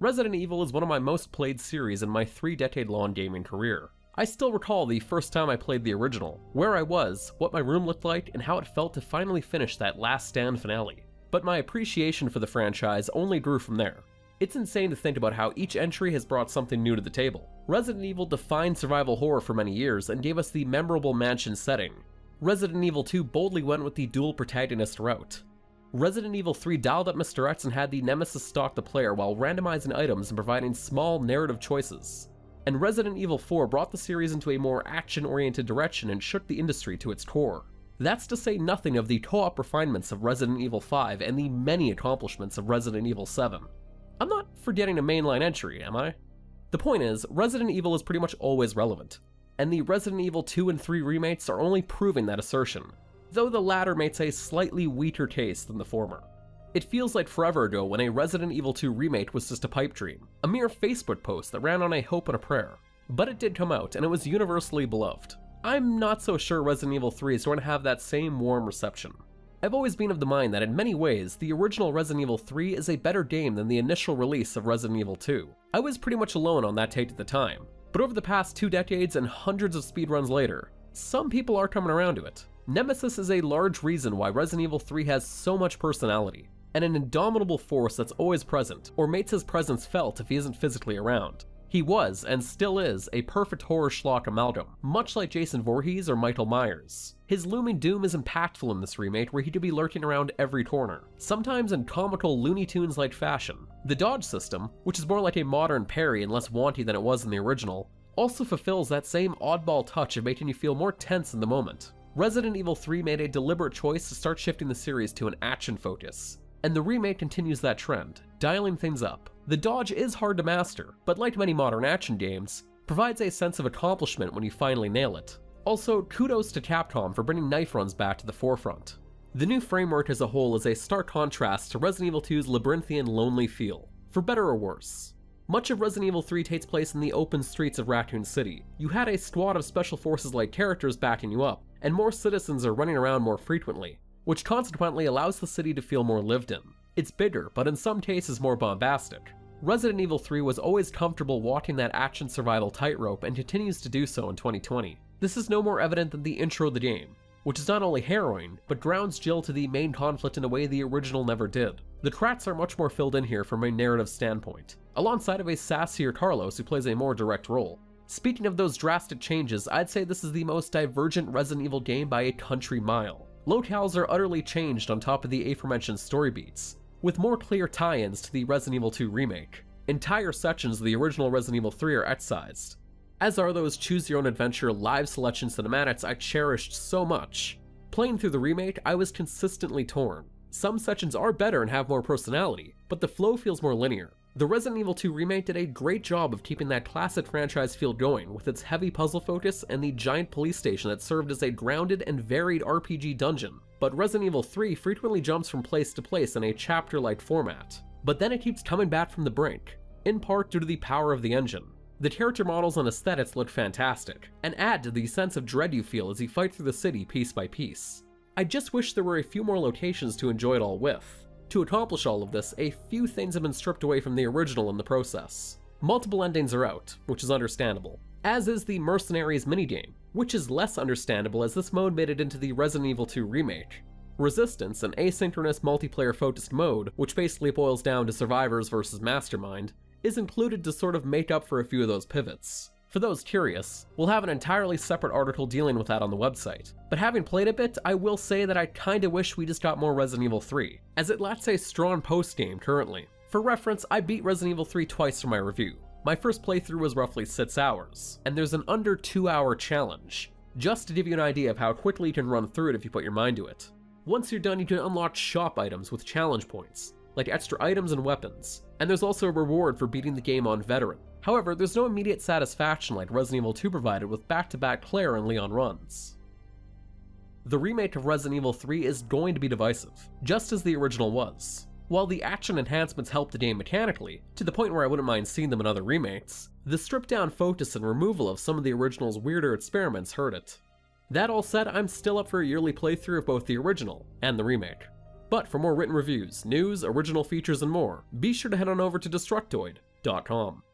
Resident Evil is one of my most played series in my 3-decade-long gaming career. I still recall the first time I played the original, where I was, what my room looked like, and how it felt to finally finish that last stand finale. But my appreciation for the franchise only grew from there. It's insane to think about how each entry has brought something new to the table. Resident Evil defined survival horror for many years and gave us the memorable mansion setting. Resident Evil 2 boldly went with the dual protagonist route. Resident Evil 3 dialed up Mr. X and had the Nemesis stalk the player while randomizing items and providing small narrative choices. And Resident Evil 4 brought the series into a more action-oriented direction and shook the industry to its core. That's to say nothing of the co-op refinements of Resident Evil 5 and the many accomplishments of Resident Evil 7. I'm not forgetting a mainline entry, am I? The point is, Resident Evil is pretty much always relevant, and the Resident Evil 2 and 3 remakes are only proving that assertion, though the latter makes a slightly weaker taste than the former. It feels like forever ago when a Resident Evil 2 remake was just a pipe dream, a mere Facebook post that ran on a hope and a prayer. But it did come out, and it was universally beloved. I'm not so sure Resident Evil 3 is going to have that same warm reception. I've always been of the mind that in many ways, the original Resident Evil 3 is a better game than the initial release of Resident Evil 2. I was pretty much alone on that take at the time, but over the past 2 decades and hundreds of speedruns later, some people are coming around to it. Nemesis is a large reason why Resident Evil 3 has so much personality, and an indomitable force that's always present, or makes his presence felt if he isn't physically around. He was, and still is, a perfect horror schlock amalgam, much like Jason Voorhees or Michael Myers. His looming doom is impactful in this remake where he could be lurking around every corner, sometimes in comical Looney Tunes-like fashion. The dodge system, which is more like a modern parry and less wanty than it was in the original, also fulfills that same oddball touch of making you feel more tense in the moment. Resident Evil 3 made a deliberate choice to start shifting the series to an action focus, and the remake continues that trend, dialing things up. The dodge is hard to master, but like many modern action games, provides a sense of accomplishment when you finally nail it. Also, kudos to Capcom for bringing knife runs back to the forefront. The new framework as a whole is a stark contrast to Resident Evil 2's labyrinthian, lonely feel, for better or worse. Much of Resident Evil 3 takes place in the open streets of Raccoon City. You had a squad of special forces-like characters backing you up, and more citizens are running around more frequently, which consequently allows the city to feel more lived in. It's bigger, but in some cases more bombastic. Resident Evil 3 was always comfortable walking that action survival tightrope and continues to do so in 2020. This is no more evident than the intro of the game, which is not only harrowing, but grounds Jill to the main conflict in a way the original never did. The Kratts are much more filled in here from a narrative standpoint, alongside of a sassier Carlos who plays a more direct role. Speaking of those drastic changes, I'd say this is the most divergent Resident Evil game by a country mile. Locales are utterly changed on top of the aforementioned story beats, with more clear tie-ins to the Resident Evil 2 remake. Entire sections of the original Resident Evil 3 are excised, as are those choose-your-own-adventure live selection cinematics I cherished so much. Playing through the remake, I was consistently torn. Some sections are better and have more personality, but the flow feels more linear. The Resident Evil 2 remake did a great job of keeping that classic franchise feel going with its heavy puzzle focus and the giant police station that served as a grounded and varied RPG dungeon. But Resident Evil 3 frequently jumps from place to place in a chapter-like format. But then it keeps coming back from the brink, in part due to the power of the engine. The character models and aesthetics look fantastic, and add to the sense of dread you feel as you fight through the city piece by piece. I just wish there were a few more locations to enjoy it all with. To accomplish all of this, a few things have been stripped away from the original in the process. Multiple endings are out, which is understandable, as is the Mercenaries minigame, which is less understandable as this mode made it into the Resident Evil 2 remake. Resistance, an asynchronous multiplayer-focused mode, which basically boils down to survivors versus mastermind, is included to sort of make up for a few of those pivots. For those curious, we'll have an entirely separate article dealing with that on the website, but having played a bit, I will say that I kinda wish we just got more Resident Evil 3, as it lacks a strong post-game currently. For reference, I beat Resident Evil 3 twice for my review. My first playthrough was roughly 6 hours, and there's an under 2-hour challenge, just to give you an idea of how quickly you can run through it if you put your mind to it. Once you're done, you can unlock shop items with challenge points, like extra items and weapons, and there's also a reward for beating the game on Veteran. However, there's no immediate satisfaction like Resident Evil 2 provided with back-to-back Claire and Leon runs. The remake of Resident Evil 3 is going to be divisive, just as the original was. While the action enhancements help the game mechanically, to the point where I wouldn't mind seeing them in other remakes, the stripped-down focus and removal of some of the original's weirder experiments hurt it. That all said, I'm still up for a yearly playthrough of both the original and the remake. But for more written reviews, news, original features, and more, be sure to head on over to Destructoid, Capcom.com.